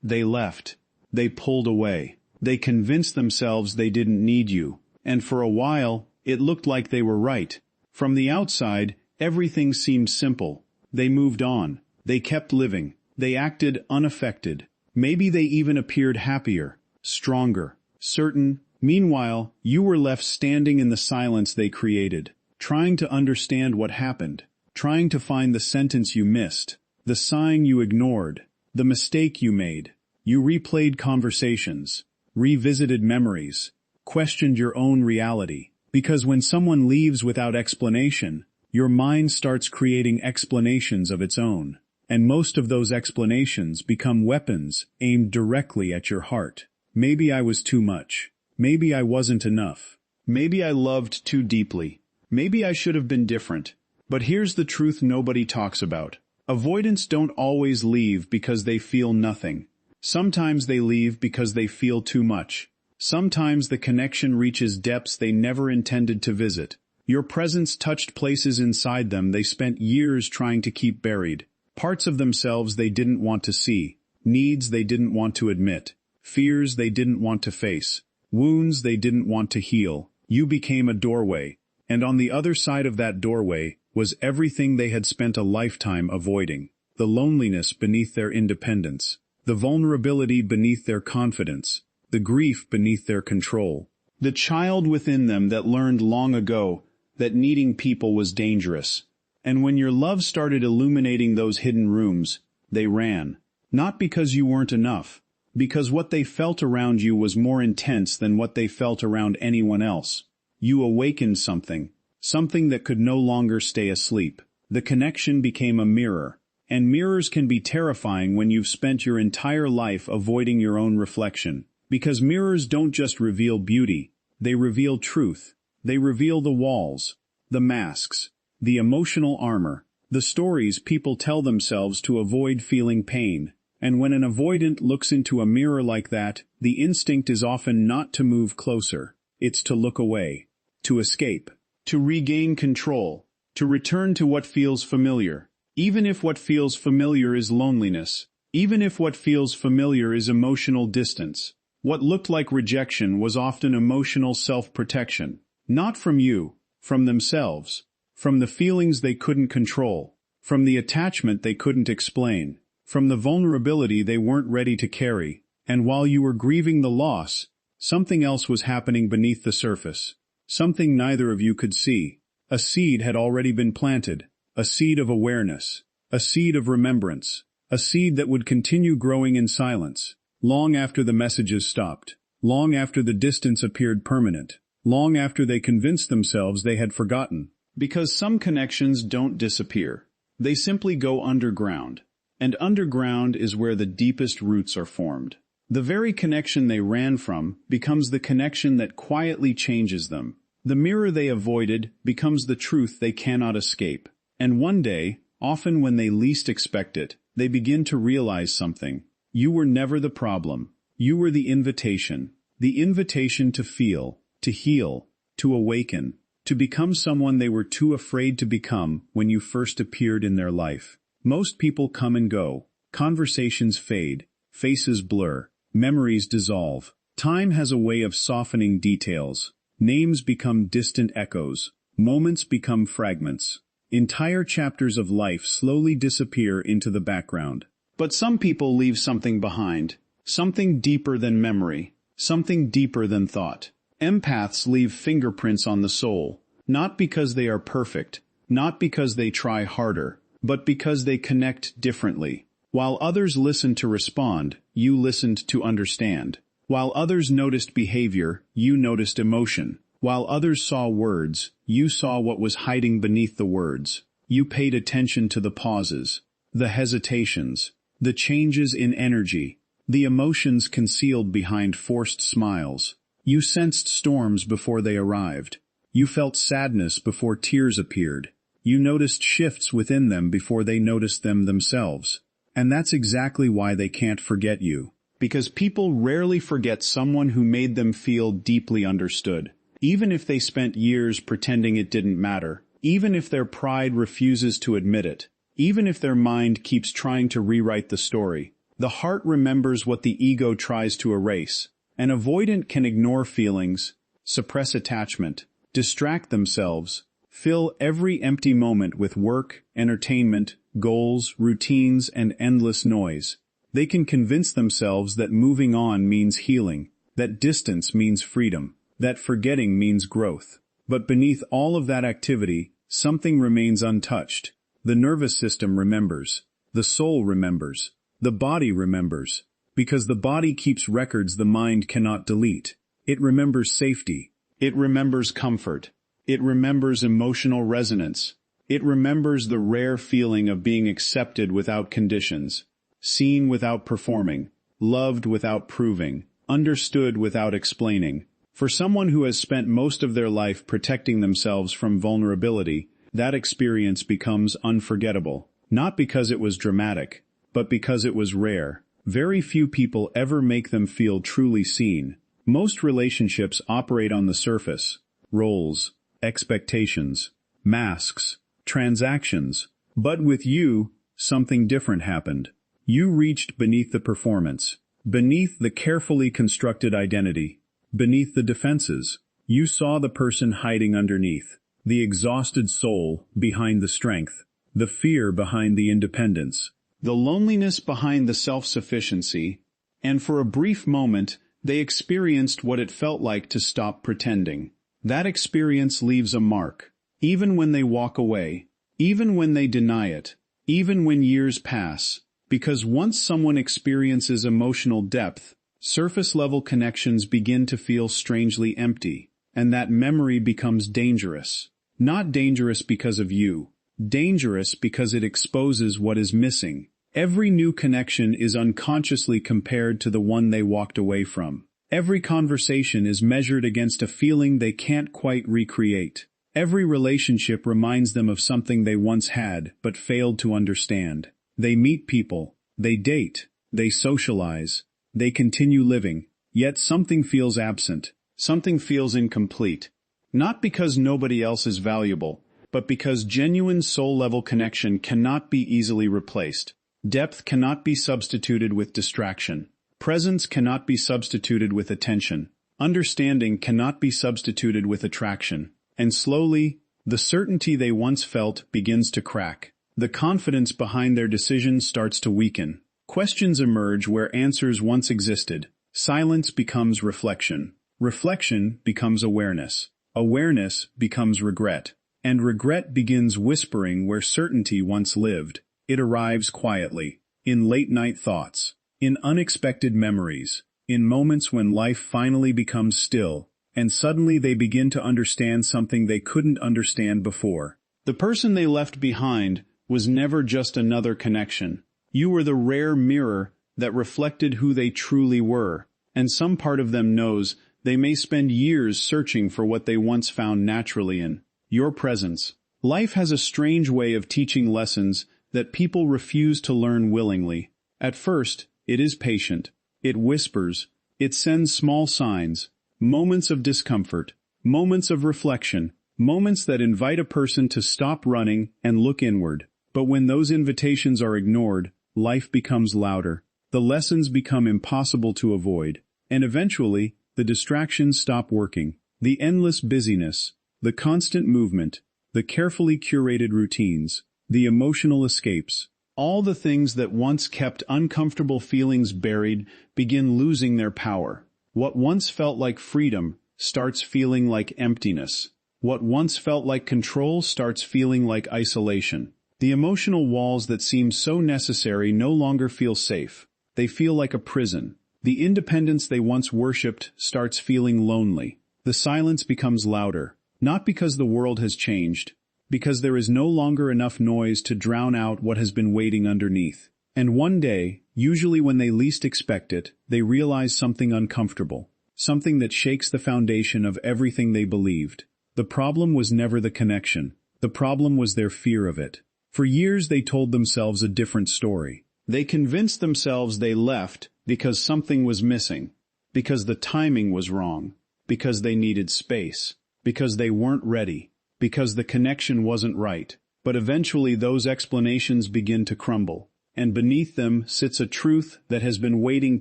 They left. They pulled away. They convinced themselves they didn't need you. And for a while, it looked like they were right. From the outside, everything seemed simple. They moved on. They kept living. They acted unaffected. Maybe they even appeared happier, stronger, certain. Meanwhile, you were left standing in the silence they created, trying to understand what happened, trying to find the sentence you missed, the sign you ignored, the mistake you made. You replayed conversations, revisited memories, questioned your own reality. Because when someone leaves without explanation, your mind starts creating explanations of its own. And most of those explanations become weapons aimed directly at your heart. Maybe I was too much. Maybe I wasn't enough. Maybe I loved too deeply. Maybe I should have been different. But here's the truth nobody talks about. Avoidants don't always leave because they feel nothing. Sometimes they leave because they feel too much. Sometimes the connection reaches depths they never intended to visit. Your presence touched places inside them they spent years trying to keep buried. Parts of themselves they didn't want to see. Needs they didn't want to admit. Fears they didn't want to face. Wounds they didn't want to heal. You became a doorway. And on the other side of that doorway was everything they had spent a lifetime avoiding. The loneliness beneath their independence. The vulnerability beneath their confidence. The grief beneath their control. The child within them that learned long ago that needing people was dangerous. And when your love started illuminating those hidden rooms, they ran. Not because you weren't enough. Because what they felt around you was more intense than what they felt around anyone else. You awakened something. Something that could no longer stay asleep. The connection became a mirror. And mirrors can be terrifying when you've spent your entire life avoiding your own reflection. Because mirrors don't just reveal beauty. They reveal truth. They reveal the walls, the masks, the emotional armor, the stories people tell themselves to avoid feeling pain. And when an avoidant looks into a mirror like that, the instinct is often not to move closer. It's to look away, to escape, to regain control, to return to what feels familiar. Even if what feels familiar is loneliness, even if what feels familiar is emotional distance. What looked like rejection was often emotional self-protection. Not from you, from themselves, from the feelings they couldn't control, from the attachment they couldn't explain, from the vulnerability they weren't ready to carry. And while you were grieving the loss, something else was happening beneath the surface. Something neither of you could see. A seed had already been planted, a seed of awareness, a seed of remembrance, a seed that would continue growing in silence, long after the messages stopped, long after the distance appeared permanent. Long after they convinced themselves they had forgotten. Because some connections don't disappear. They simply go underground. And underground is where the deepest roots are formed. The very connection they ran from becomes the connection that quietly changes them. The mirror they avoided becomes the truth they cannot escape. And one day, often when they least expect it, they begin to realize something. You were never the problem. You were the invitation. The invitation to feel, to heal, to awaken, to become someone they were too afraid to become when you first appeared in their life. Most people come and go. Conversations fade. Faces blur. Memories dissolve. Time has a way of softening details. Names become distant echoes. Moments become fragments. Entire chapters of life slowly disappear into the background. But some people leave something behind. Something deeper than memory. Something deeper than thought. Empaths leave fingerprints on the soul, not because they are perfect, not because they try harder, but because they connect differently. While others listened to respond, you listened to understand. While others noticed behavior, you noticed emotion. While others saw words, you saw what was hiding beneath the words. You paid attention to the pauses, the hesitations, the changes in energy, the emotions concealed behind forced smiles. You sensed storms before they arrived. You felt sadness before tears appeared. You noticed shifts within them before they noticed them themselves. And that's exactly why they can't forget you. Because people rarely forget someone who made them feel deeply understood. Even if they spent years pretending it didn't matter. Even if their pride refuses to admit it. Even if their mind keeps trying to rewrite the story. The heart remembers what the ego tries to erase. An avoidant can ignore feelings, suppress attachment, distract themselves, fill every empty moment with work, entertainment, goals, routines, and endless noise. They can convince themselves that moving on means healing, that distance means freedom, that forgetting means growth. But beneath all of that activity, something remains untouched. The nervous system remembers. The soul remembers. The body remembers. Because the body keeps records the mind cannot delete. It remembers safety. It remembers comfort. It remembers emotional resonance. It remembers the rare feeling of being accepted without conditions, seen without performing, loved without proving, understood without explaining. For someone who has spent most of their life protecting themselves from vulnerability, that experience becomes unforgettable. Not because it was dramatic, but because it was rare. Very few people ever make them feel truly seen. Most relationships operate on the surface. Roles, expectations, masks, transactions. But with you, something different happened. You reached beneath the performance, beneath the carefully constructed identity, beneath the defenses. You saw the person hiding underneath, the exhausted soul behind the strength, the fear behind the independence, the loneliness behind the self-sufficiency, and for a brief moment, they experienced what it felt like to stop pretending. That experience leaves a mark, even when they walk away, even when they deny it, even when years pass, because once someone experiences emotional depth, surface-level connections begin to feel strangely empty, and that memory becomes dangerous. Not dangerous because of you, dangerous because it exposes what is missing. Every new connection is unconsciously compared to the one they walked away from. Every conversation is measured against a feeling they can't quite recreate. Every relationship reminds them of something they once had but failed to understand. They meet people, they date, they socialize, they continue living, yet something feels absent, something feels incomplete. Not because nobody else is valuable, but because genuine soul-level connection cannot be easily replaced. Depth cannot be substituted with distraction. Presence cannot be substituted with attention. Understanding cannot be substituted with attraction. And slowly, the certainty they once felt begins to crack. The confidence behind their decisions starts to weaken. Questions emerge where answers once existed. Silence becomes reflection. Reflection becomes awareness. Awareness becomes regret. And regret begins whispering where certainty once lived. It arrives quietly, in late-night thoughts, in unexpected memories, in moments when life finally becomes still, and suddenly they begin to understand something they couldn't understand before. The person they left behind was never just another connection. You were the rare mirror that reflected who they truly were, and some part of them knows they may spend years searching for what they once found naturally in your presence. Life has a strange way of teaching lessons that people refuse to learn willingly. At first, it is patient. It whispers. It sends small signs, moments of discomfort, moments of reflection, moments that invite a person to stop running and look inward. But when those invitations are ignored, life becomes louder. The lessons become impossible to avoid. And eventually, the distractions stop working. The endless busyness, the constant movement, the carefully curated routines, the emotional escapes, all the things that once kept uncomfortable feelings buried begin losing their power. What once felt like freedom starts feeling like emptiness. What once felt like control starts feeling like isolation. The emotional walls that seemed so necessary no longer feel safe. They feel like a prison. The independence they once worshipped starts feeling lonely. The silence becomes louder, not because the world has changed, because there is no longer enough noise to drown out what has been waiting underneath. And one day, usually when they least expect it, they realize something uncomfortable, something that shakes the foundation of everything they believed. The problem was never the connection. The problem was their fear of it. For years they told themselves a different story. They convinced themselves they left because something was missing, because the timing was wrong, because they needed space, because they weren't ready, because the connection wasn't right. But eventually those explanations begin to crumble. and beneath them sits a truth that has been waiting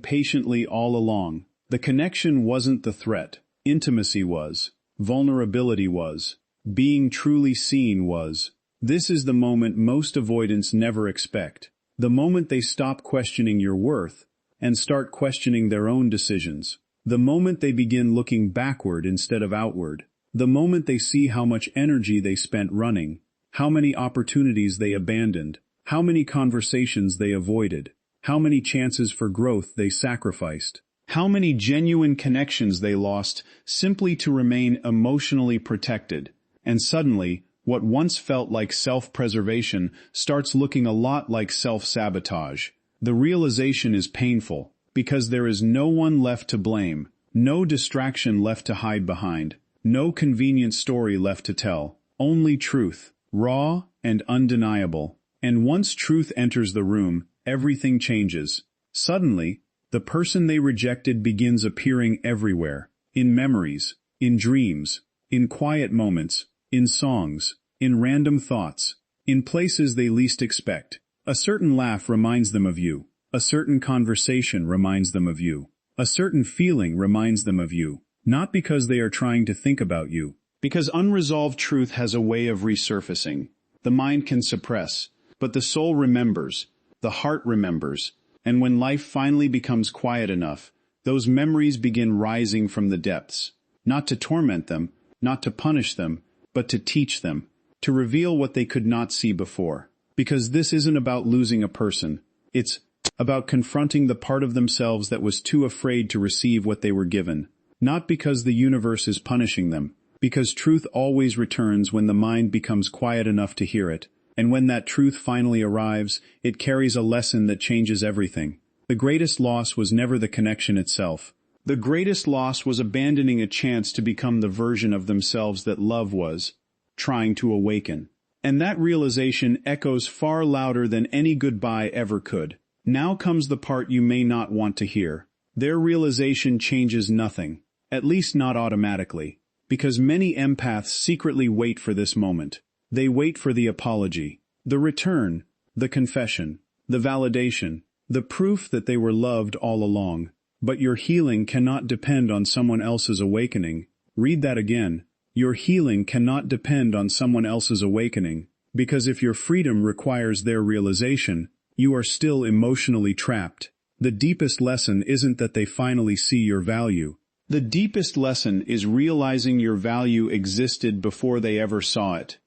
patiently all along. The connection wasn't the threat. Intimacy was. Vulnerability was. Being truly seen was. This is the moment most avoidants never expect. The moment they stop questioning your worth and start questioning their own decisions. The moment they begin looking backward instead of outward. The moment they see how much energy they spent running, how many opportunities they abandoned, how many conversations they avoided, how many chances for growth they sacrificed, how many genuine connections they lost simply to remain emotionally protected. And suddenly, what once felt like self-preservation starts looking a lot like self-sabotage. The realization is painful, because there is no one left to blame, no distraction left to hide behind, no convenient story left to tell, only truth, raw and undeniable. And once truth enters the room, everything changes. Suddenly, the person they rejected begins appearing everywhere, in memories, in dreams, in quiet moments, in songs, in random thoughts, in places they least expect. A certain laugh reminds them of you. A certain conversation reminds them of you. A certain feeling reminds them of you. Not because they are trying to think about you. Because unresolved truth has a way of resurfacing. The mind can suppress, but the soul remembers. The heart remembers. And when life finally becomes quiet enough, those memories begin rising from the depths. Not to torment them, not to punish them, but to teach them. To reveal what they could not see before. Because this isn't about losing a person. It's about confronting the part of themselves that was too afraid to receive what they were given. Not because the universe is punishing them. Because truth always returns when the mind becomes quiet enough to hear it. And when that truth finally arrives, it carries a lesson that changes everything. The greatest loss was never the connection itself. The greatest loss was abandoning a chance to become the version of themselves that love was trying to awaken. And that realization echoes far louder than any goodbye ever could. Now comes the part you may not want to hear. Their realization changes nothing, at least not automatically, because many empaths secretly wait for this moment. They wait for the apology, the return, the confession, the validation, the proof that they were loved all along. But your healing cannot depend on someone else's awakening. Read that again. Your healing cannot depend on someone else's awakening, because if your freedom requires their realization, you are still emotionally trapped. The deepest lesson isn't that they finally see your value. The deepest lesson is realizing your value existed before they ever saw it.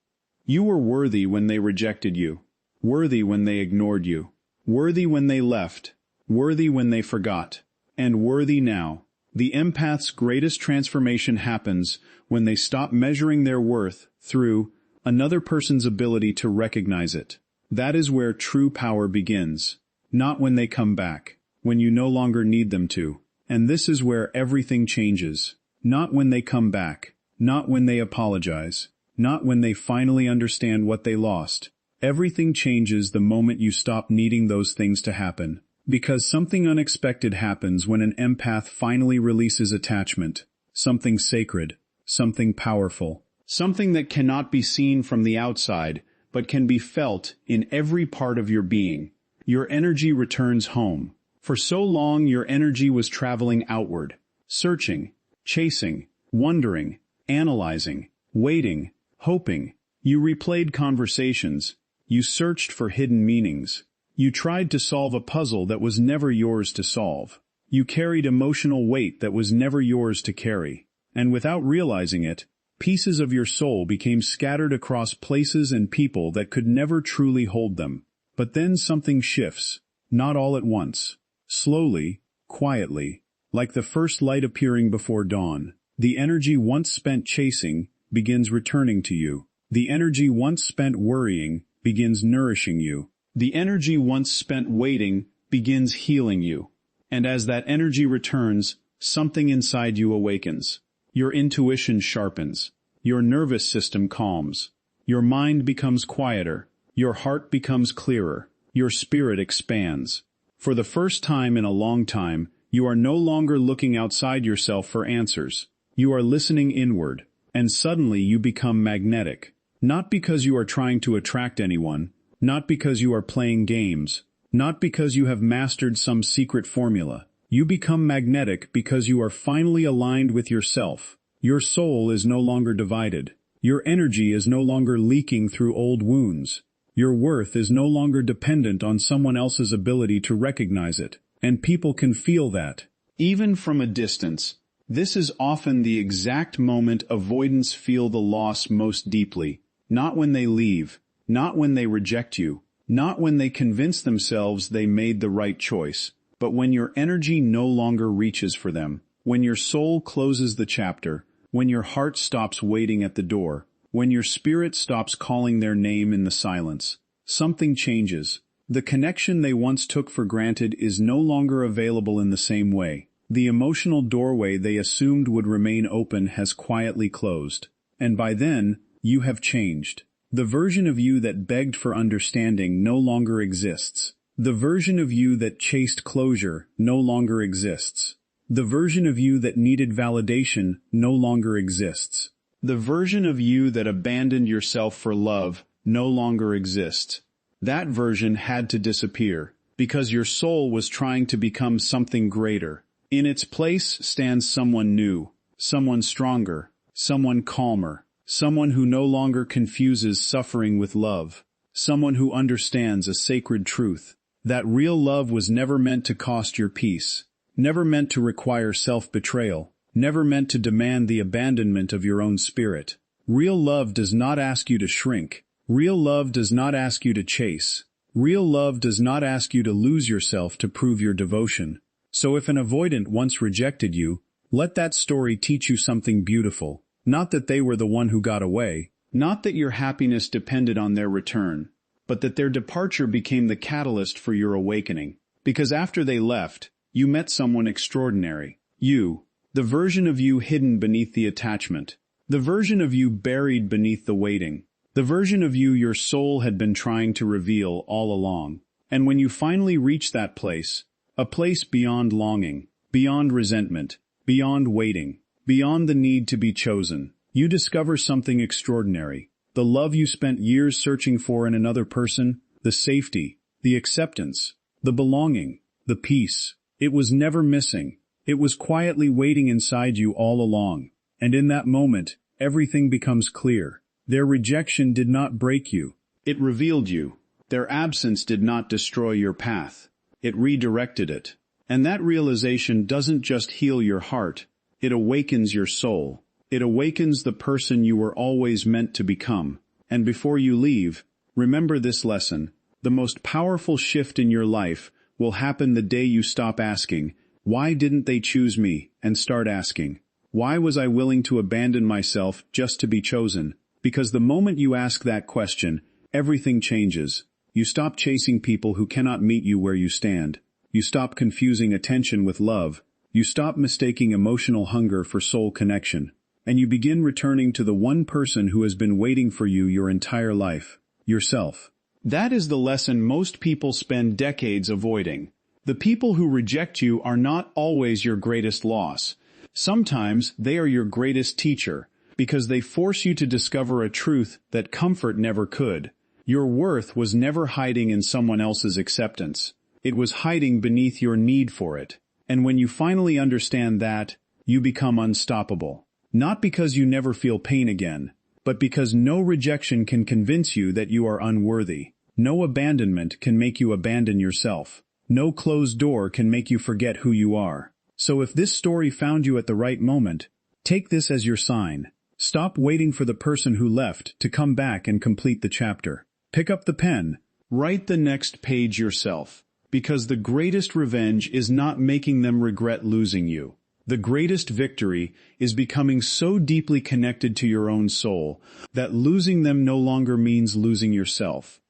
You were worthy when they rejected you, worthy when they ignored you, worthy when they left, worthy when they forgot, and worthy now. The empath's greatest transformation happens when they stop measuring their worth through another person's ability to recognize it. That is where true power begins. Not when they come back, when you no longer need them to. And this is where everything changes. Not when they come back, not when they apologize, not when they finally understand what they lost. Everything changes the moment you stop needing those things to happen. Because something unexpected happens when an empath finally releases attachment. Something sacred, something powerful, something that cannot be seen from the outside, but can be felt in every part of your being. Your energy returns home. For so long your energy was traveling outward, searching, chasing, wondering, analyzing, waiting, hoping. You replayed conversations. You searched for hidden meanings. You tried to solve a puzzle that was never yours to solve. You carried emotional weight that was never yours to carry. And without realizing it, pieces of your soul became scattered across places and people that could never truly hold them. But then something shifts, not all at once. Slowly, quietly, like the first light appearing before dawn. The energy once spent chasing begins returning to you. The energy once spent worrying begins nourishing you. The energy once spent waiting begins healing you. And as that energy returns, something inside you awakens. Your intuition sharpens. Your nervous system calms. Your mind becomes quieter. Your heart becomes clearer. Your spirit expands. For the first time in a long time, you are no longer looking outside yourself for answers. You are listening inward. And suddenly you become magnetic. Not because you are trying to attract anyone, not because you are playing games, not because you have mastered some secret formula. You become magnetic because you are finally aligned with yourself. Your soul is no longer divided. Your energy is no longer leaking through old wounds. Your worth is no longer dependent on someone else's ability to recognize it. And people can feel that, even from a distance. This is often the exact moment avoidants feel the loss most deeply. Not when they leave, not when they reject you, not when they convince themselves they made the right choice, but when your energy no longer reaches for them, when your soul closes the chapter, when your heart stops waiting at the door, when your spirit stops calling their name in the silence. Something changes. The connection they once took for granted is no longer available in the same way. The emotional doorway they assumed would remain open has quietly closed. And by then, you have changed. The version of you that begged for understanding no longer exists. The version of you that chased closure no longer exists. The version of you that needed validation no longer exists. The version of you that abandoned yourself for love no longer exists. That version had to disappear, because your soul was trying to become something greater. In its place stands someone new, someone stronger, someone calmer, someone who no longer confuses suffering with love, someone who understands a sacred truth, that real love was never meant to cost your peace, never meant to require self-betrayal, never meant to demand the abandonment of your own spirit. Real love does not ask you to shrink. Real love does not ask you to chase. Real love does not ask you to lose yourself to prove your devotion. So if an avoidant once rejected you, let that story teach you something beautiful. Not that they were the one who got away, not that your happiness depended on their return, but that their departure became the catalyst for your awakening. Because after they left, you met someone extraordinary. You, the version of you hidden beneath the attachment, the version of you buried beneath the waiting, the version of you your soul had been trying to reveal all along. And when you finally reach that place, a place beyond longing, beyond resentment, beyond waiting, beyond the need to be chosen, you discover something extraordinary. The love you spent years searching for in another person, the safety, the acceptance, the belonging, the peace. It was never missing. It was quietly waiting inside you all along. And in that moment, everything becomes clear. Their rejection did not break you. It revealed you. Their absence did not destroy your path. It redirected it. And that realization doesn't just heal your heart. It awakens your soul. It awakens the person you were always meant to become. And before you leave, remember this lesson. The most powerful shift in your life will happen the day you stop asking, "Why didn't they choose me?" and start asking, "Why was I willing to abandon myself just to be chosen?" Because the moment you ask that question, everything changes. You stop chasing people who cannot meet you where you stand. You stop confusing attention with love. You stop mistaking emotional hunger for soul connection. And you begin returning to the one person who has been waiting for you your entire life, yourself. That is the lesson most people spend decades avoiding. The people who reject you are not always your greatest loss. Sometimes they are your greatest teacher, because they force you to discover a truth that comfort never could. Your worth was never hiding in someone else's acceptance. It was hiding beneath your need for it. And when you finally understand that, you become unstoppable. Not because you never feel pain again, but because no rejection can convince you that you are unworthy. No abandonment can make you abandon yourself. No closed door can make you forget who you are. So if this story found you at the right moment, take this as your sign. Stop waiting for the person who left to come back and complete the chapter. Pick up the pen. Write the next page yourself. Because the greatest revenge is not making them regret losing you. The greatest victory is becoming so deeply connected to your own soul that losing them no longer means losing yourself.